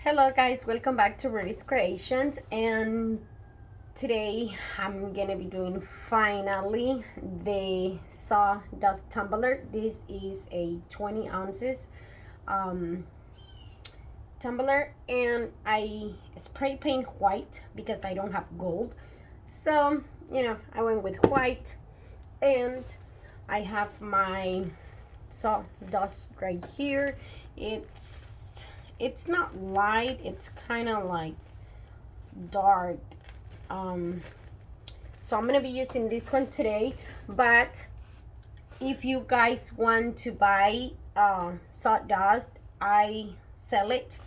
Hello guys, welcome back to Rudy's Creations, and today I'm gonna be doing finally the sawdust tumbler. This is a 20 ounces um, tumbler, and I spray paint white because I don't have gold, so I went with white. And I have my sawdust right here. It's not light, it's kind of like dark. So I'm gonna be using this one today, but if you guys want to buy sawdust, I sell it.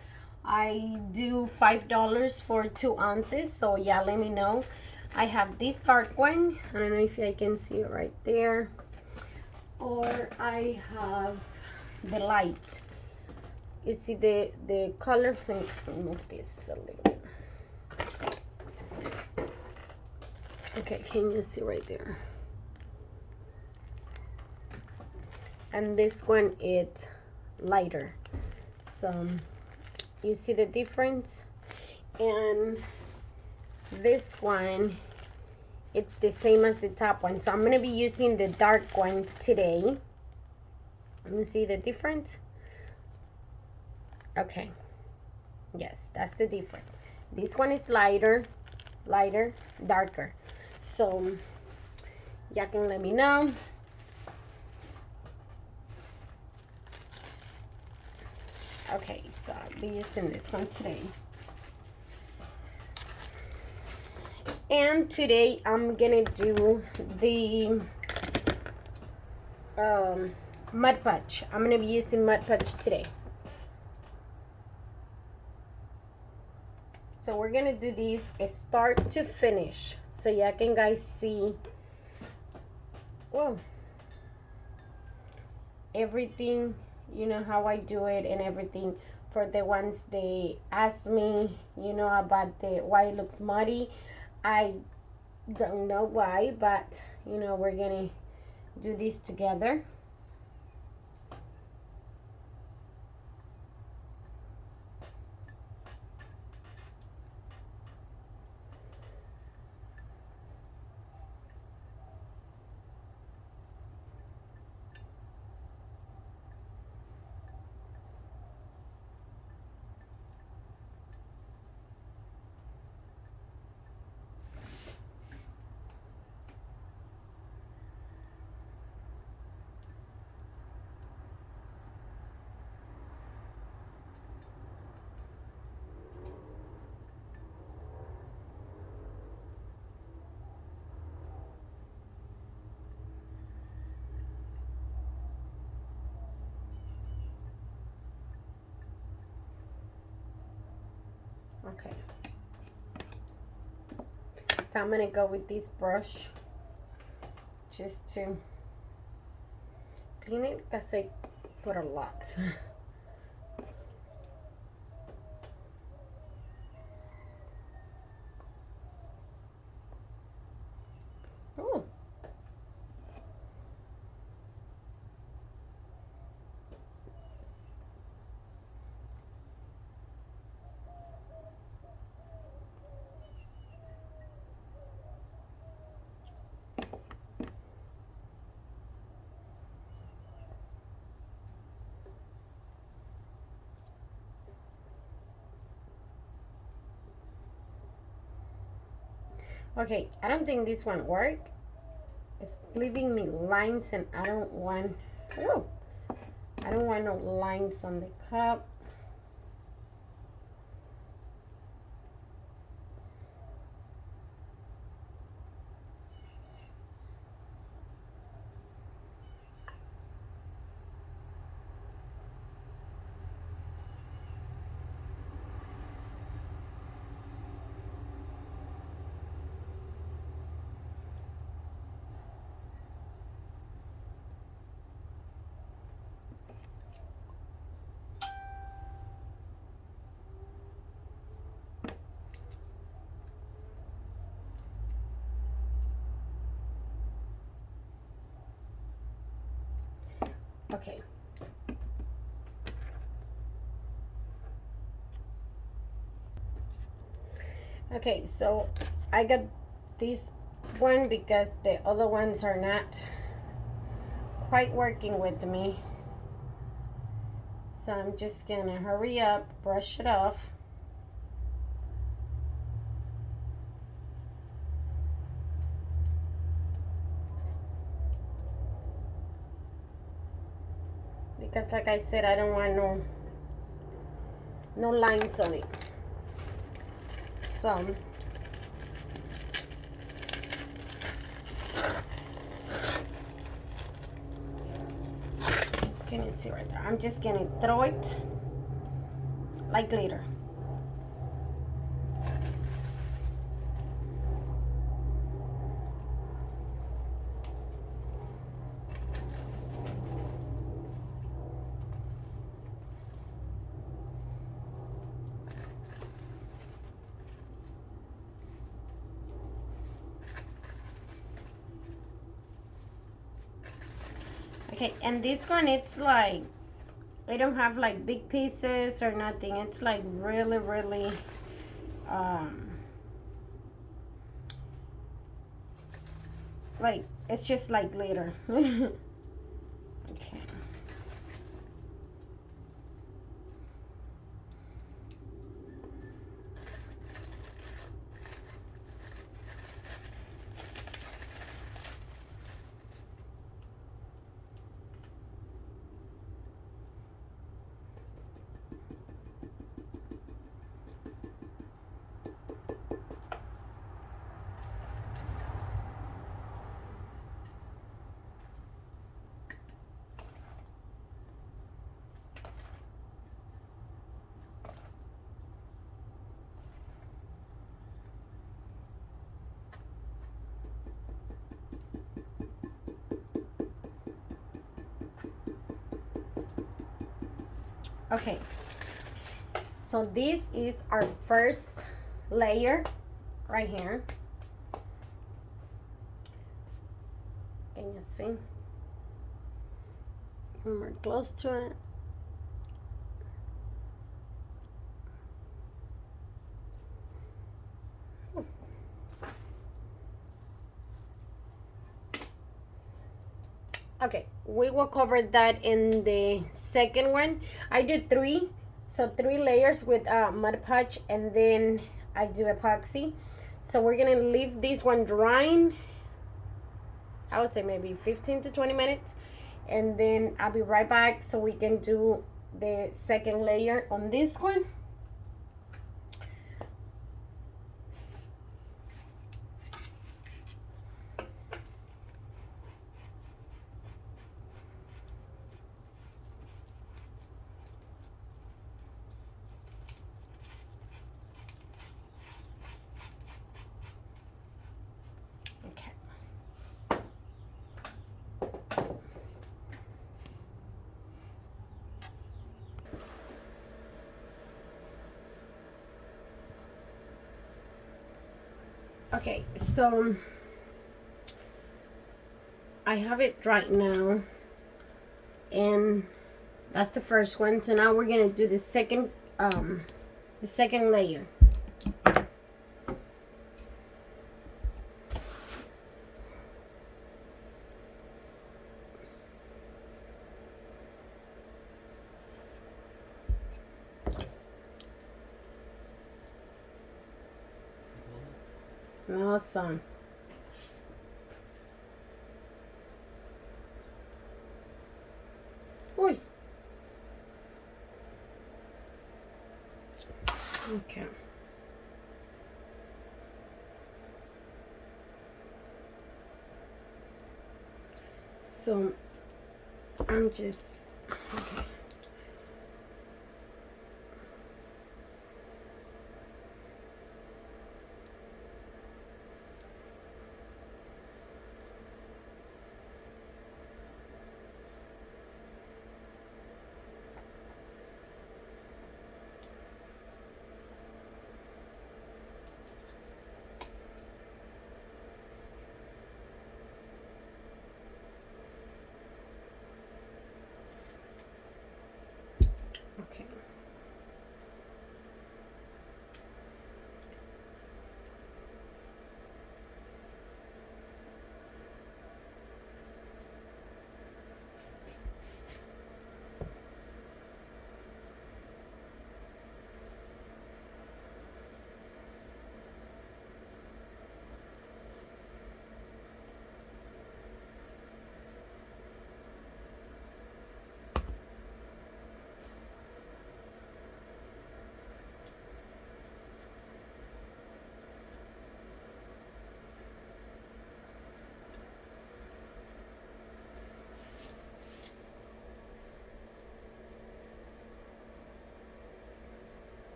I do $5 for 2 ounces, so yeah, let me know. I have this dark one. I don't know if I can see it right there, or I have the light. You see the color. Let me move this a little bit. Okay, can you see right there? And this one is lighter, so you see the difference. And this one, it's the same as the top one, so I'm gonna be using the dark one today. You see the difference? Okay, yes, that's the difference. This one is lighter, darker. So y'all can let me know. Okay, so I'll be using this one today. And today I'm gonna do the mud patch. I'm gonna be using mud patch today. So we're gonna do this start to finish, so y'all can guys see, whoa, everything, how I do it and everything. For the ones they ask me, about the why it looks muddy, I don't know why, but we're gonna do this together. Okay, so I'm gonna go with this brush just to clean it, because I put a lot. Oh, okay, I don't think this one worked. It's leaving me lines, and I don't want, oh, I don't want no lines on the cup. Okay. Okay, so I got this one because the other ones are not quite working with me. So I'm just gonna hurry up, brush it off. Because like I said, I don't want no lines on it. So can you see right there? I'm just gonna throw it like glitter. Okay, and this one, it's like, I don't have like big pieces or nothing. It's like really, like, it's just like glitter. Okay. Okay, so this is our first layer right here. Can you see? When we're close to it. Okay, we will cover that in the second one. I do three, so 3 layers with Mod Podge, and then I do epoxy. So we're gonna leave this one drying, I would say maybe 15 to 20 minutes, and then I'll be right back so we can do the second layer on this one. Okay, so I have it right now, and that's the first one. So now we're gonna do the second layer. Awesome. Uy. Okay. So I'm just okay.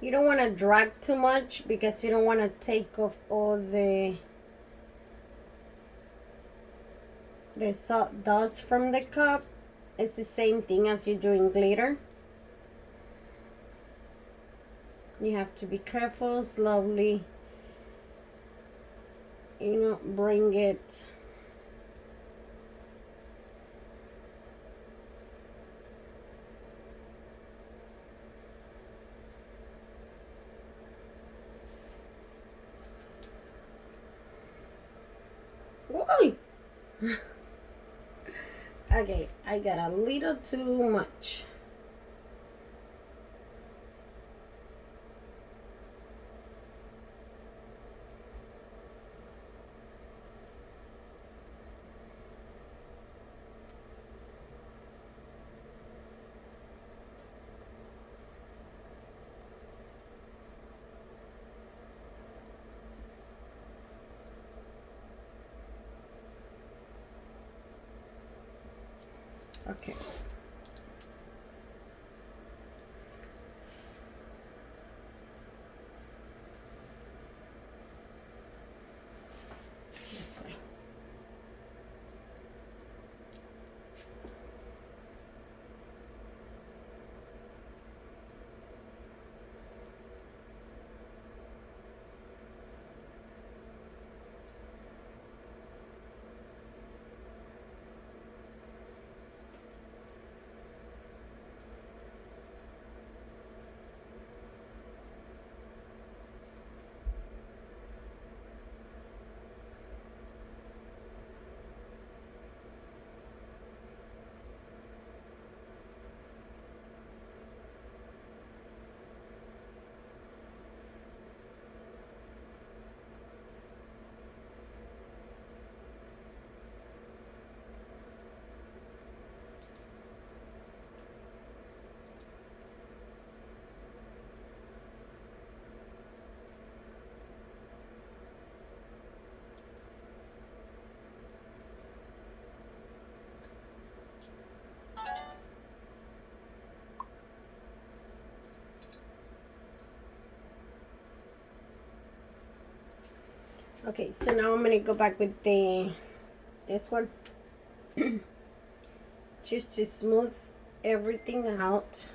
You don't want to drag too much because you don't want to take off all the sawdust from the cup. It's the same thing as you're doing glitter. You have to be careful, slowly, bring it. Whoa! Okay, I got a little too much. Okay. This way. Okay, so now I'm gonna go back with this one just to smooth everything out.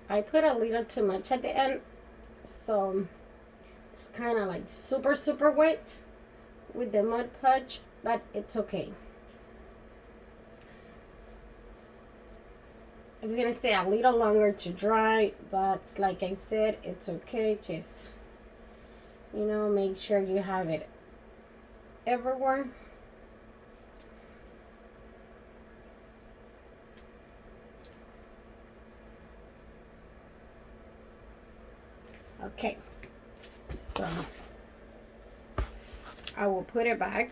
I put a little too much at the end, so it's kind of like super wet with the Mod Podge, but it's okay. It's gonna stay a little longer to dry, but like I said, it's okay. Just, make sure you have it everywhere. Okay, so I will put it back.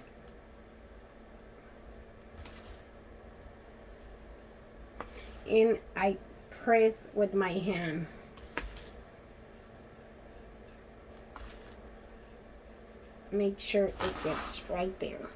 And I press with my hand. Make sure it gets right there.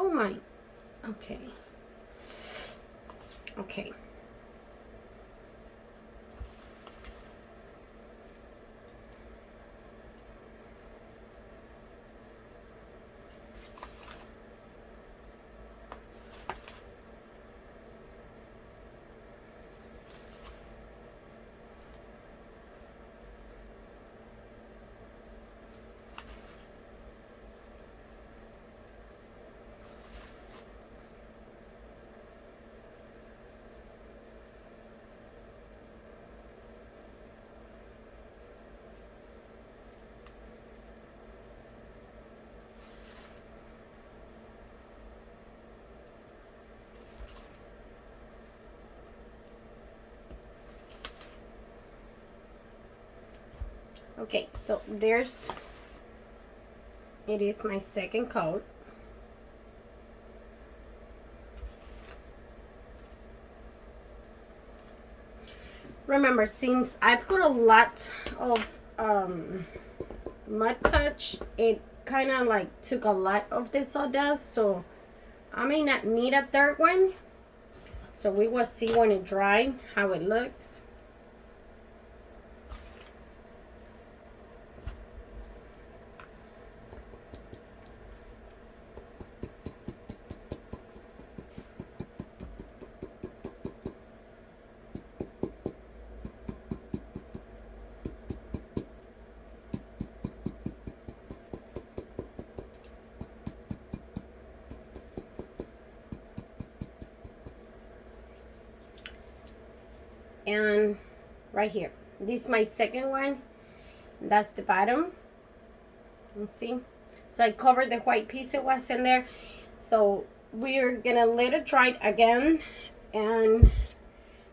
Oh my. Okay. Okay. Okay, so it is my second coat. Remember, since I put a lot of mud patch, it kind of like took a lot of the sawdust, so I may not need a third one. So we will see when it dries how it looks. And right here, this is my second one. That's the bottom. You see, so I covered the white piece that was in there. So we're gonna let it dry again, and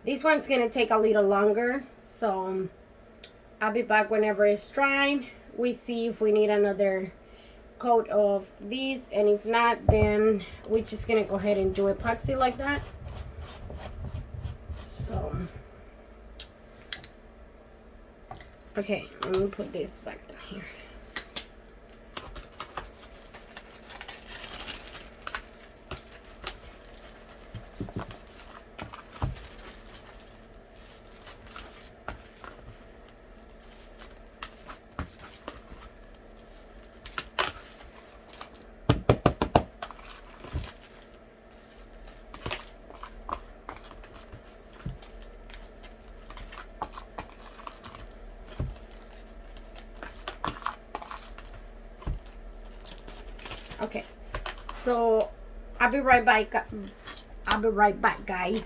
this one's gonna take a little longer, so I'll be back whenever it's drying. We see if we need another coat of these, and if not, then we're just gonna go ahead and do epoxy like that. So okay, let me put this back in here. Okay, so I'll be right back. I'll be right back, guys.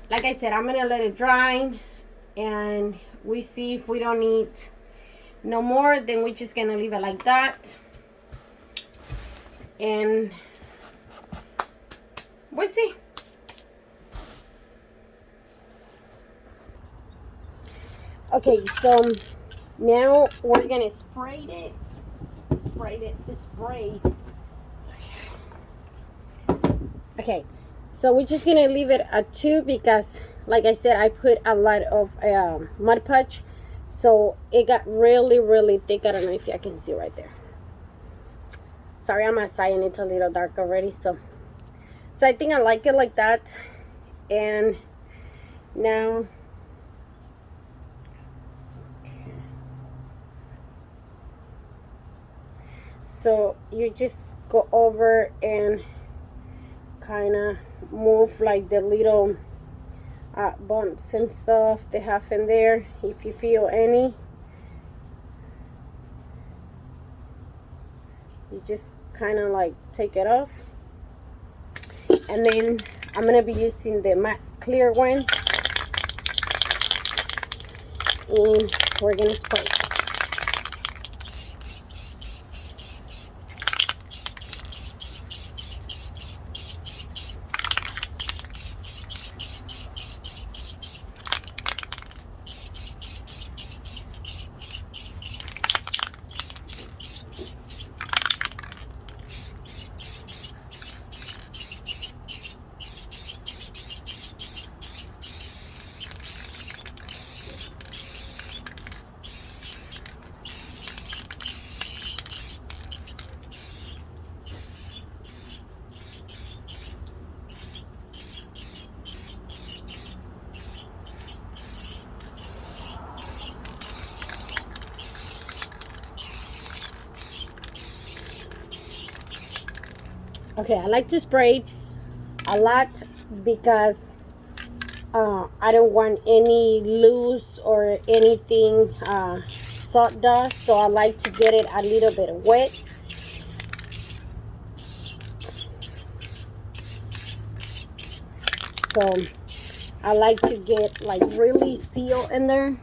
Like I said, I'm gonna let it dry, and we see if we don't need no more, then we're just gonna leave it like that, and we'll see. Okay, so now we're gonna spray it. Spray. Okay, so we're just gonna leave it at 2 because, like I said, I put a lot of mud patch, so it got really thick. I don't know if you can see right there. Sorry, I'm outside and it's a little dark already. So I think I like it like that. And now, so you just go over and kind of move like the little bumps and stuff they have in there, if you feel any. You just kind of like take it off, and then I'm gonna be using the matte clear one, and we're gonna spray. Okay, I like to spray a lot because I don't want any loose or anything sawdust, so I like to get it a little bit wet. So I like to get like really seal in there.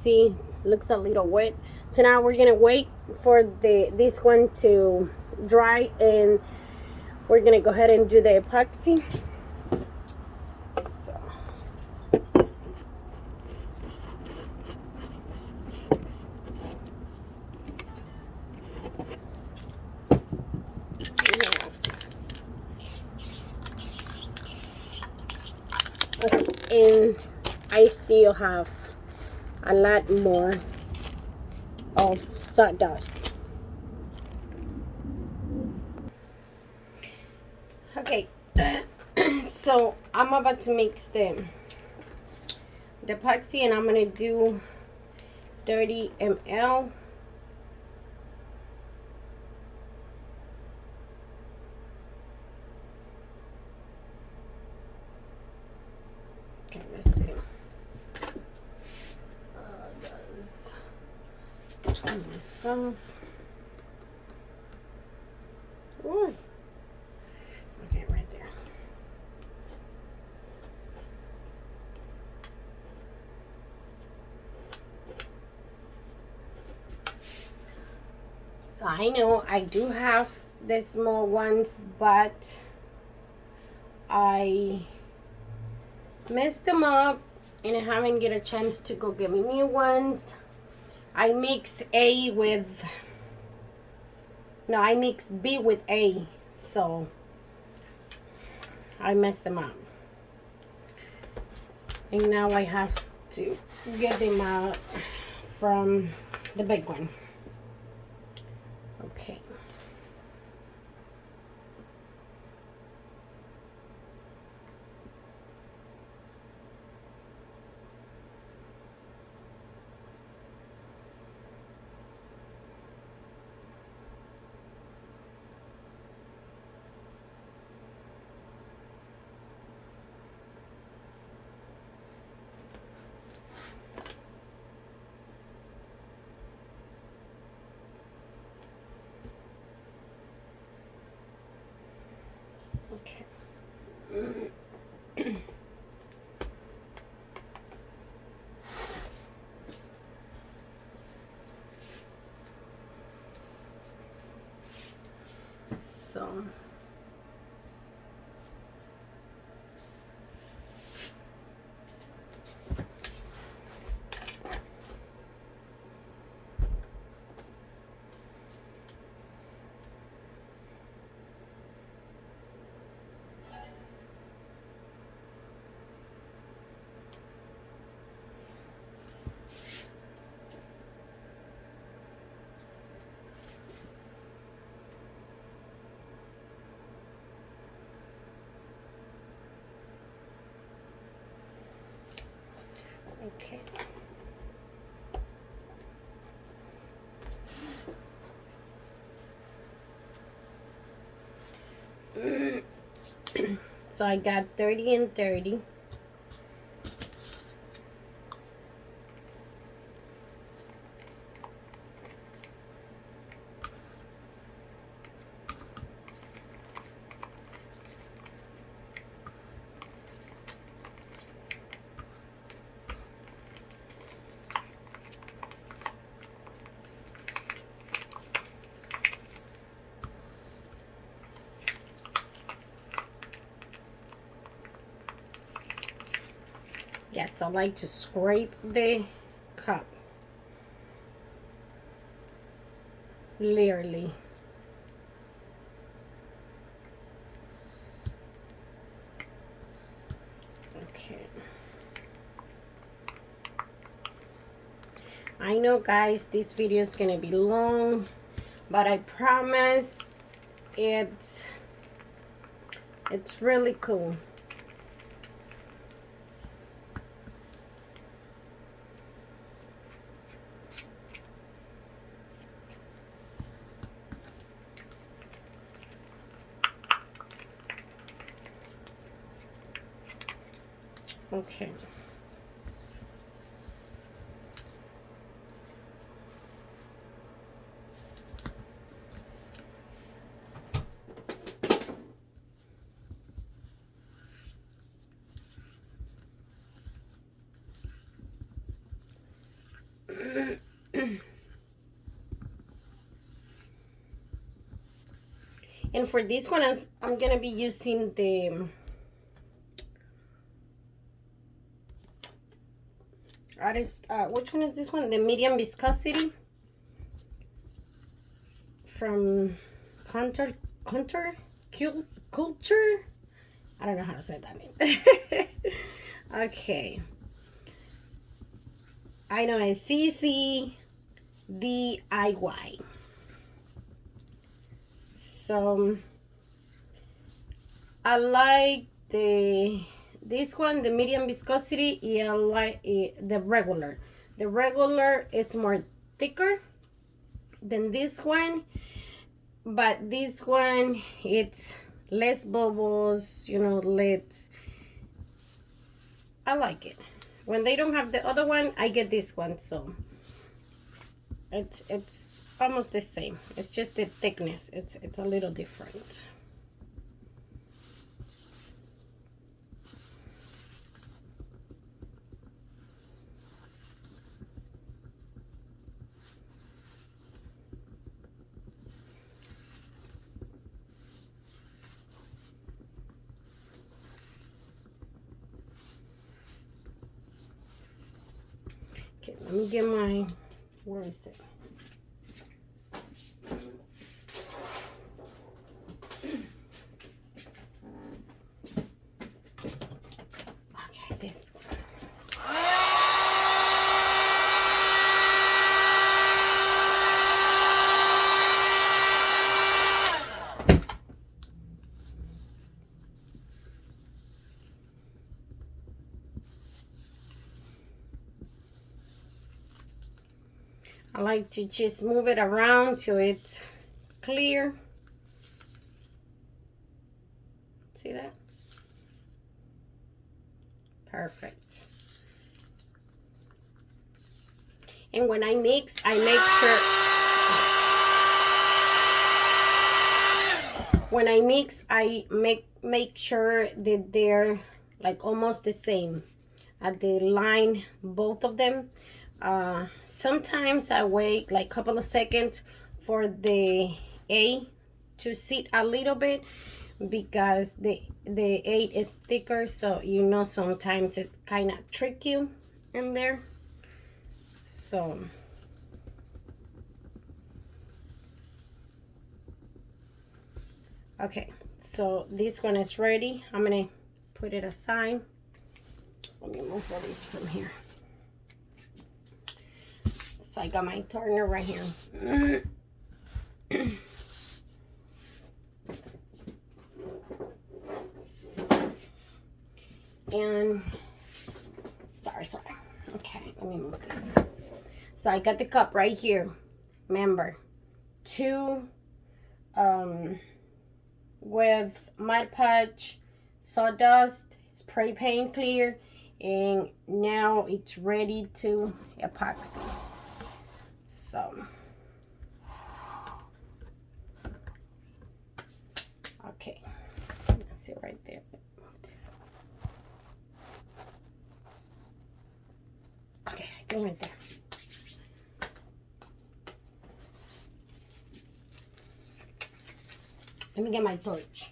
See, looks a little wet. So now we're gonna wait for this one to dry, and we're gonna go ahead and do the epoxy. So. Okay, and I still have a lot more of sawdust. Okay, so I'm about to mix the epoxy, and I'm gonna do 30 ml. Okay, let's see. That's 25. Ooh. Okay, right there. So I know I do have the small ones, but I messed them up and I haven't get a chance to go get me new ones. I mixed A with, no, I mixed B with A, so I messed them up. And now I have to get them out from the big one. Okay. Okay. So okay. So I got 30 and 30. Yes, I like to scrape the cup. Literally. Okay. I know, guys, this video is gonna be long, but I promise it's really cool. Okay. And for this one, I'm gonna be using the which one is this one? The medium viscosity from Culture. I don't know how to say that name. Okay. I know it's CCDIY. So I like this one, the medium viscosity. Yeah, I like the regular. The regular it's more thicker than this one, but this one it's less bubbles, you know, less. I like it. When they don't have the other one, I get this one. So it's almost the same. It's just the thickness. It's a little different. Okay, let me get my, where is it? Okay, this one. I like to just move it around till it's clear. See that? Perfect. And when I mix, I make sure. When I mix, I make sure that they're like almost the same. At the line, both of them. Sometimes I wait like a couple of seconds for the A to sit a little bit because the A is thicker, so you know sometimes it kind of trick you in there. So okay, so this one is ready. I'm gonna put it aside. Let me move all this from here. So I got my turner right here. And sorry. Okay, let me move this. So I got the cup right here. Remember, 2 with Mod Podge, sawdust, spray paint clear, and now it's ready to epoxy. So okay, that's it right there. Okay, go right there. Let me get my torch.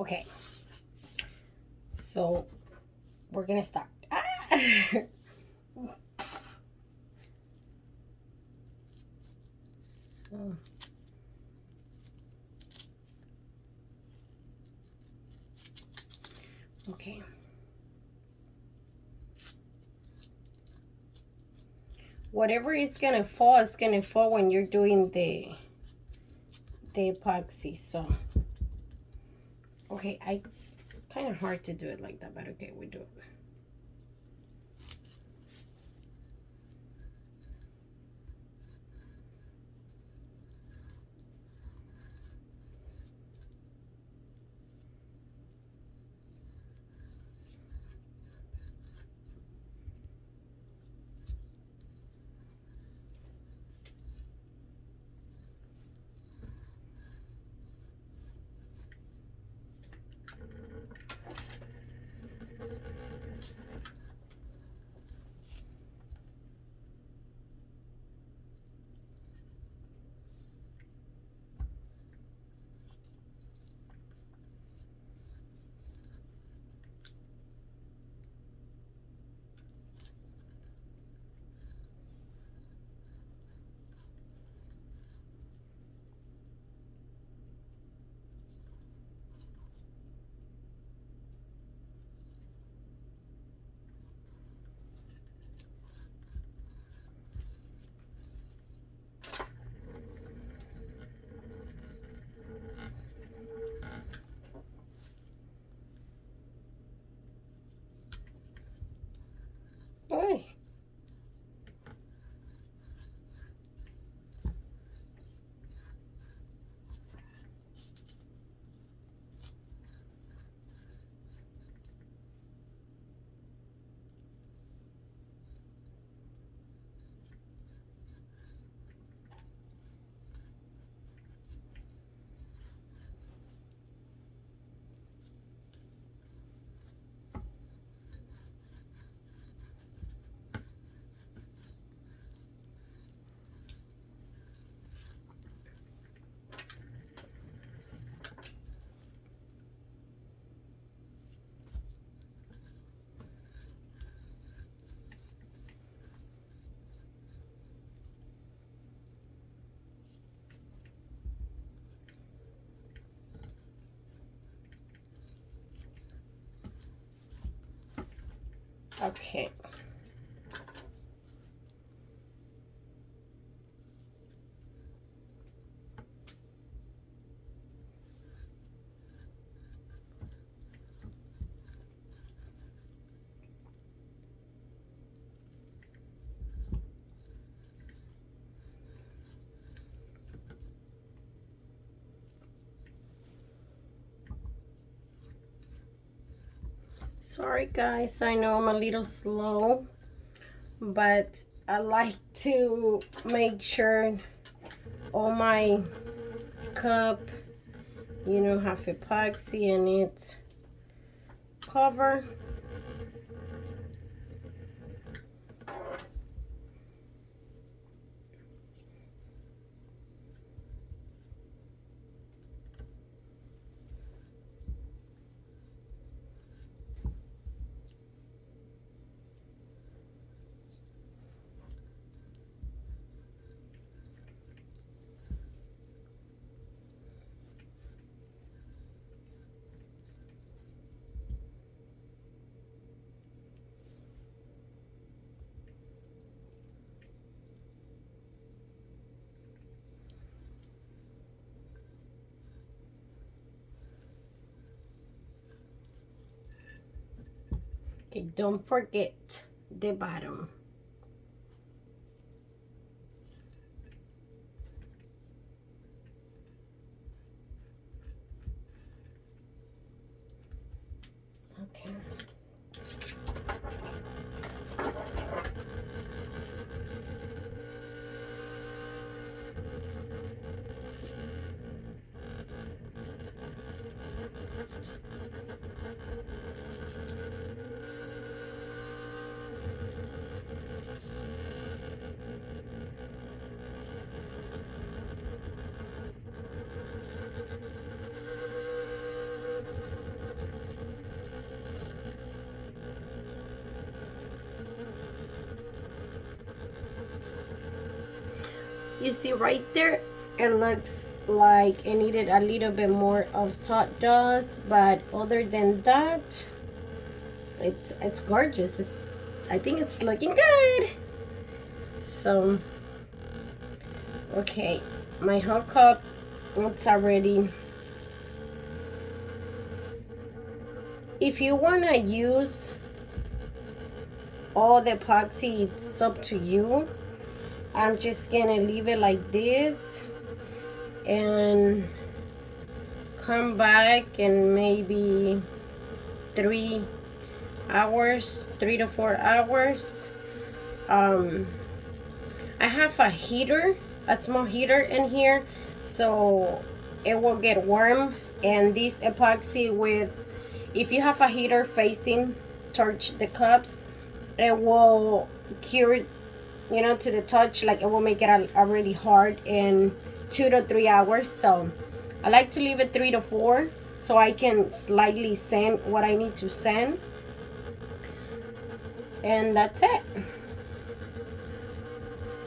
Okay, so we're gonna start. So, okay. Whatever is gonna fall, it's gonna fall when you're doing the epoxy. So, okay, I kind of hard to do it like that, but okay, we do it. Hey. Okay. Sorry guys, I know I'm a little slow, but I like to make sure all my cup, have epoxy in it cover. Okay, don't forget the bottom. Okay. You see right there, it looks like it needed a little bit more of sawdust, but other than that, it's gorgeous. I think it's looking good. So okay, my hookup, it's already. If you want to use all the epoxy, it's up to you. I'm just gonna leave it like this and come back in maybe 3 hours, 3 to 4 hours. I have a heater, a small heater in here, so it will get warm. And this epoxy, with, if you have a heater facing towards the cups, it will cure, you know, to the touch, like it will make it already hard in 2 to 3 hours. So I like to leave it 3 to 4 so I can slightly sand what I need to sand, and that's it.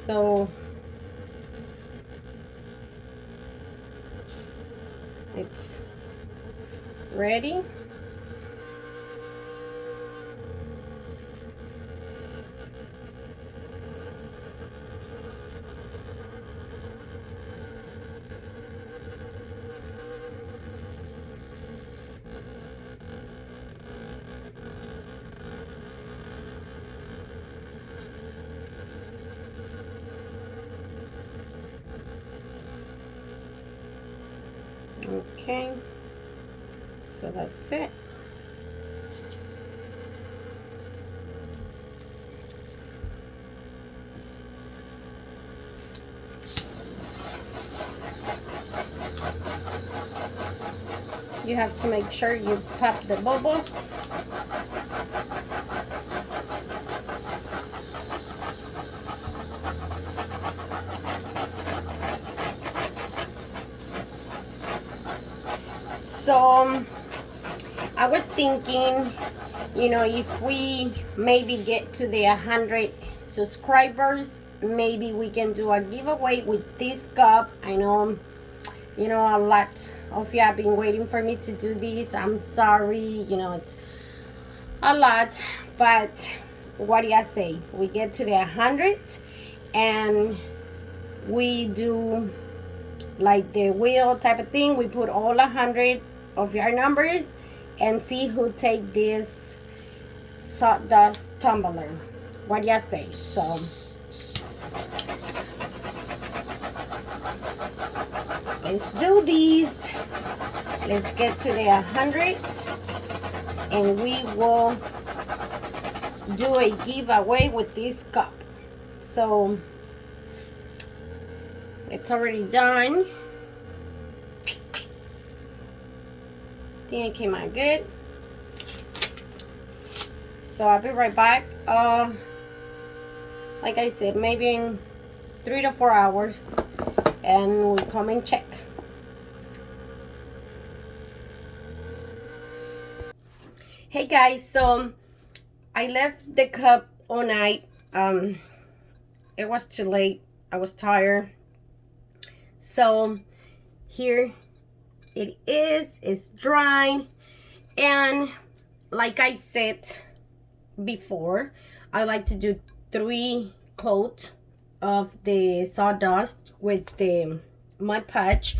So it's ready. Okay, so that's it. You have to make sure you pop the bubbles. So I was thinking, you know, if we maybe get to the 100 subscribers, maybe we can do a giveaway with this cup. I know, you know, a lot of you have been waiting for me to do this. I'm sorry, you know, it's a lot, but what do you say? We get to the 100 and we do like the wheel type of thing. We put all 100 of your numbers and see who take this sawdust tumbler. What do you say? So let's do these. Let's get to the 100 and we will do a giveaway with this cup. So it's already done. I think it came out good. So I'll be right back. Like I said, maybe in 3 to 4 hours, and we'll come and check. Hey guys, so I left the cup all night. It was too late. I was tired. So here it is. It's dry, and like I said before, I like to do 3 coats of the sawdust with the Mud Podge,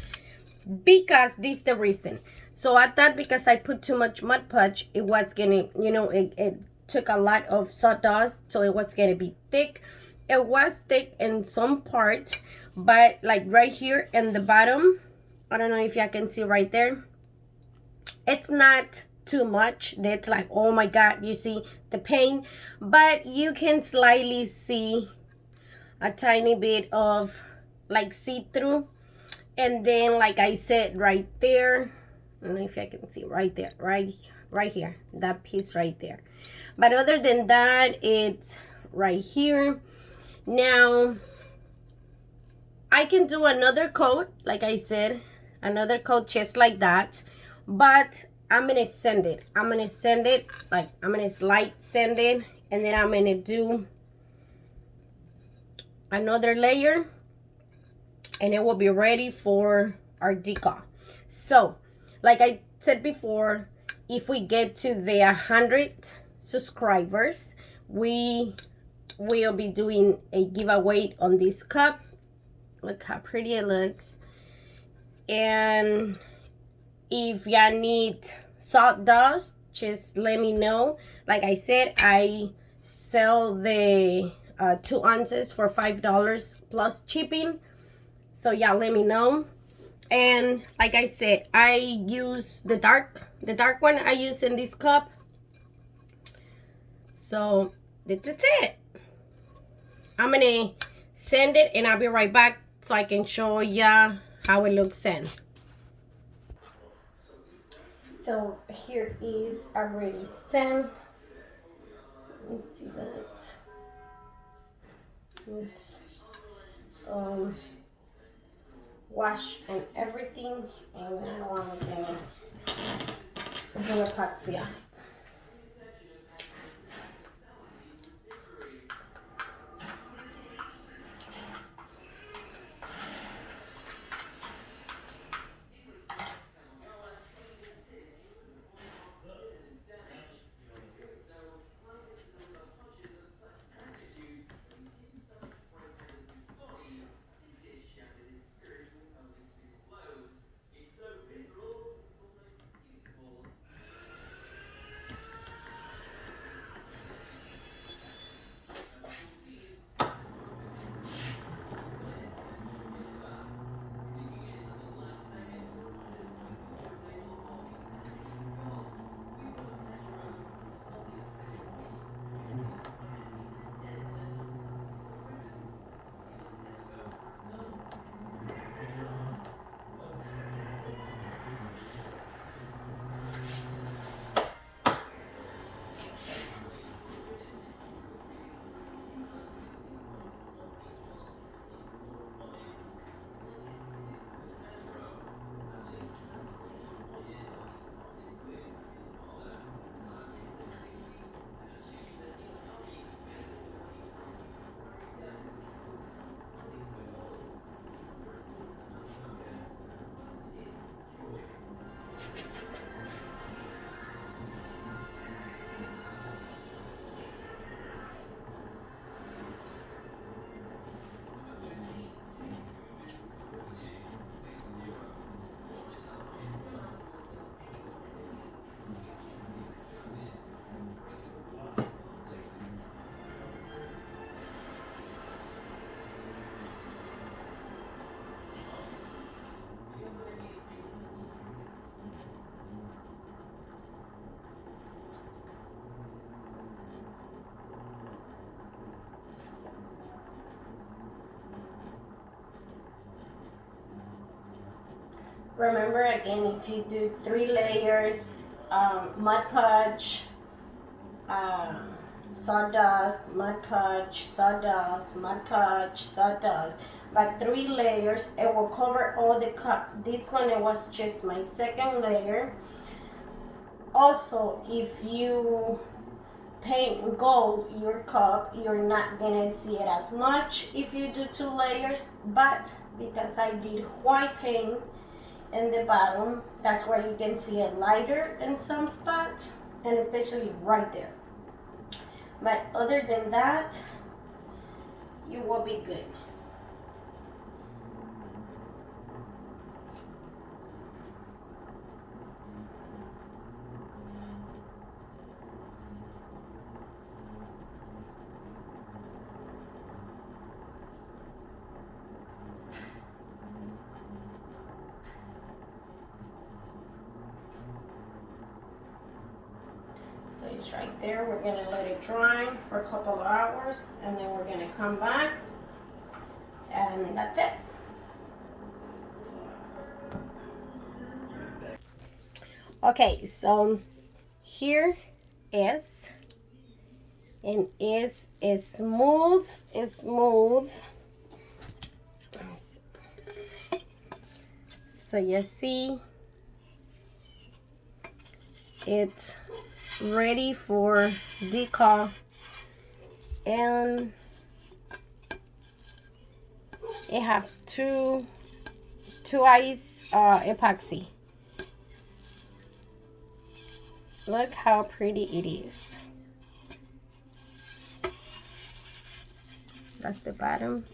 because this is the reason. So I thought because I put too much Mud Podge, it was gonna, you know, it took a lot of sawdust, so it was gonna be thick. It was thick in some part, but like right here in the bottom, I don't know if y'all can see right there, it's not too much that's like, oh my god, you see the paint, but you can slightly see a tiny bit of like see-through. And then like I said right there, I don't know if I can see right there, right here, that piece right there. But other than that, it's right here. Now I can do another coat, like I said, another coat just like that, but I'm gonna sand it. I'm gonna sand it, like I'm gonna light sand it, and then I'm gonna do another layer and it will be ready for our decal. So like I said before, if we get to the 100 subscribers, we will be doing a giveaway on this cup. Look how pretty it looks. And if y'all need sawdust, just let me know. Like I said, I sell the 2 ounces for $5 plus shipping, so y'all let me know. And like I said, I use the dark one I use in this cup. So that's it. I'm gonna send it and I'll be right back so I can show ya how it looks then. So here is already sent. Let me see that. It's wash and everything, and now I'm gonna do epoxy on it. Remember again, if you do 3 layers, Mod Podge, sawdust, Mod Podge, sawdust, Mod Podge, sawdust, but 3 layers, it will cover all the cup. This one, it was just my second layer. Also, if you paint gold your cup, you're not gonna see it as much if you do 2 layers, but because I did white paint in the bottom, that's why you can see it lighter in some spots, and especially right there. But other than that, you will be good. So it's right there. We're gonna let it dry for a couple of hours, and then we're gonna come back, and that's it. Okay, so here is, and is smooth, so you see it's ready for decal, and It have two eyes epoxy. Look how pretty it is. That's the bottom.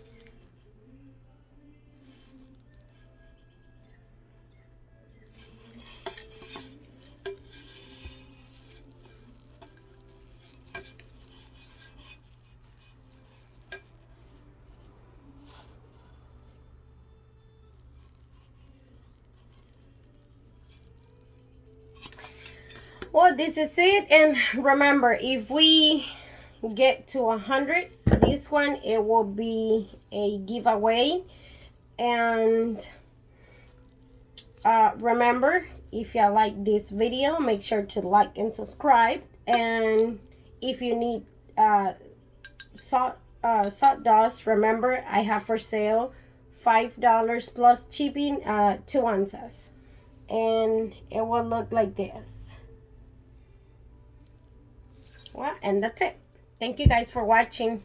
Well, this is it. And remember, if we get to 100, this one, it will be a giveaway. And remember, if you like this video, make sure to like and subscribe. And if you need sawdust, remember, I have for sale $5 plus shipping, 2 ounces, and it will look like this. Well, and that's it. Thank you guys for watching.